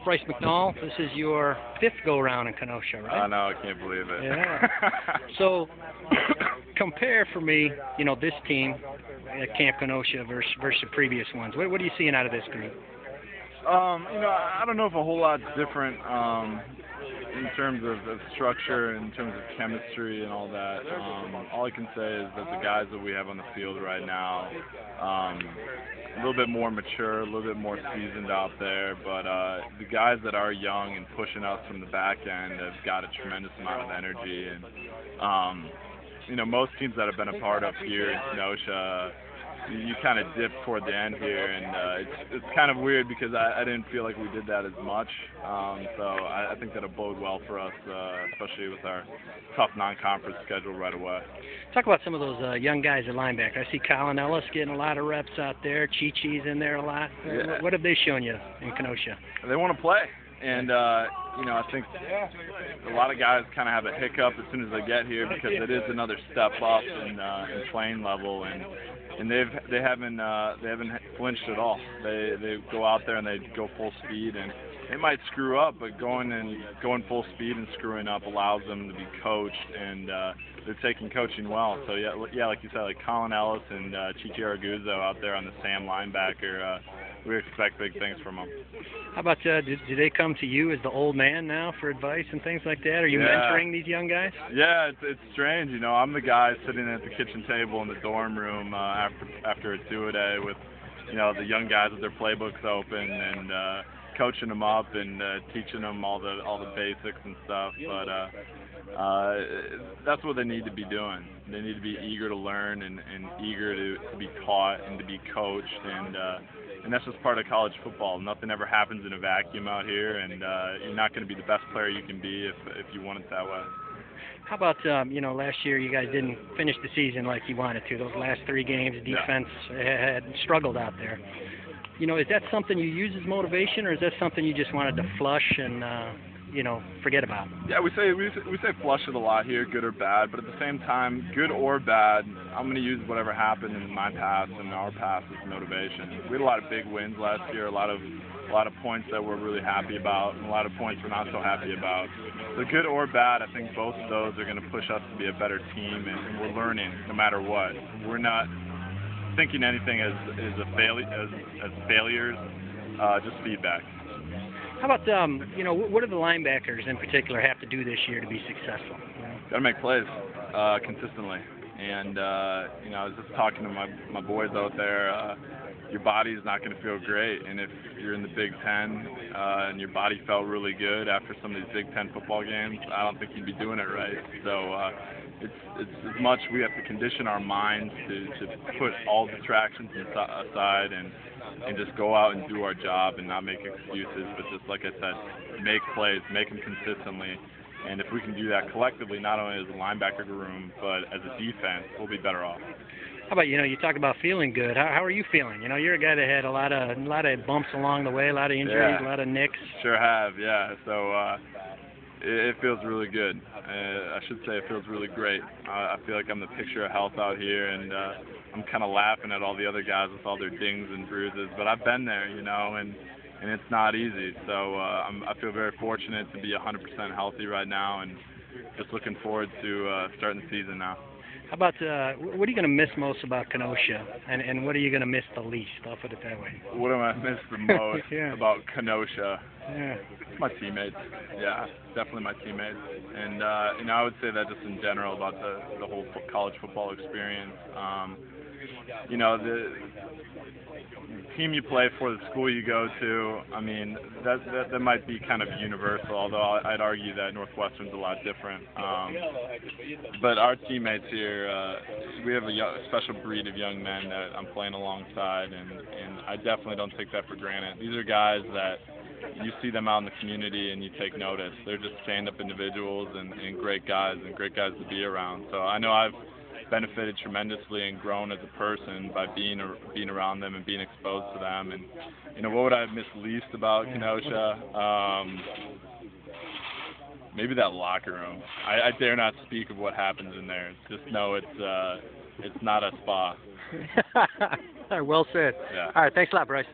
Bryce McNaul, this is your fifth go-around in Kenosha, right? I know, I can't believe it. Yeah. So, compare for me, this team at Camp Kenosha versus the previous ones. What are you seeing out of this group? I don't know if a whole lot's different in terms of structure, in terms of chemistry and all that. All I can say is that the guys that we have on the field right now, a little bit more mature, a little bit more seasoned out there, but the guys that are young and pushing us from the back end have got a tremendous amount of energy. And most teams that have been a part of here in Kenosha, you kind of dip toward the end here, and it's kind of weird because I didn't feel like we did that as much. So I think that'll bode well for us, especially with our tough non-conference schedule right away. Talk about some of those young guys at linebacker. I see Colin Ellis getting a lot of reps out there. Chi-Chi's in there a lot. Yeah. What have they shown you in Kenosha? They want to play. And, I think a lot of guys kind of have a hiccup as soon as they get here because it is another step up in playing level, and they haven't flinched at all. They go out there and they go full speed, and they might screw up, but going full speed and screwing up allows them to be coached, and they're taking coaching well. So yeah, like you said, like Colin Ellis and Chi-Chi Arguzo out there on the Sam linebacker. We expect big things from them. How about, do they come to you as the old man now for advice and things like that? Are you mentoring these young guys? Yeah, it's strange. I'm the guy sitting at the kitchen table in the dorm room after a two-a-day with, the young guys with their playbooks open and coaching them up and teaching them all the basics and stuff. But that's what they need to be doing. They need to be eager to learn and eager to be taught and to be coached, and that's just part of college football. Nothing ever happens in a vacuum out here, and you're not going to be the best player you can be if you want it that way. How about, last year you guys didn't finish the season like you wanted to. Those last 3 games, defense had struggled out there. Is that something you use as motivation, or is that something you just wanted to flush and, forget about? Yeah, we say flush it a lot here, good or bad, but at the same time, good or bad, I'm going to use whatever happened in my past and our past as motivation. We had a lot of big wins last year, a lot of points that we're really happy about, and a lot of points we're not so happy about. So good or bad, I think both of those are going to push us to be a better team, and we're learning no matter what. We're not thinking anything as failures, just feedback. How about, what do the linebackers in particular have to do this year to be successful? Got to make plays consistently. And, I was just talking to my boys out there. Your body's not going to feel great. And if you're in the Big Ten and your body felt really good after some of these Big Ten football games, I don't think you'd be doing it right. So it's as much we have to condition our minds to put all distractions aside and just go out and do our job and not make excuses, but just, like I said, make plays, make them consistently. And if we can do that collectively, not only as a linebacker room, but as a defense, we'll be better off. How about, you talk about feeling good. How are you feeling? You're a guy that had a lot of bumps along the way, a lot of injuries, a lot of nicks. Sure have, yeah. So it feels really good. I should say it feels really great. I feel like I'm the picture of health out here, and I'm kind of laughing at all the other guys with all their dings and bruises. But I've been there, and it's not easy. So I feel very fortunate to be 100% healthy right now, and just looking forward to starting the season now. How about, what are you going to miss most about Kenosha, and what are you going to miss the least? I'll put it that way. What am I miss the most about Kenosha? Yeah. My teammates. Yeah, definitely my teammates. And, I would say that just in general about the whole college football experience. The team you play for, the school you go to, that might be kind of universal, although I'd argue that Northwestern's a lot different. But our teammates here, we have a special breed of young men that I'm playing alongside, and I definitely don't take that for granted. These are guys that you see them out in the community and you take notice. They're just stand-up individuals and great guys to be around. So I know I've benefited tremendously and grown as a person by being around them and being exposed to them. And what would I miss least about Kenosha? Maybe that locker room. I dare not speak of what happens in there. Just know it's not a spa. Well said. Yeah. All right, thanks a lot, Bryce.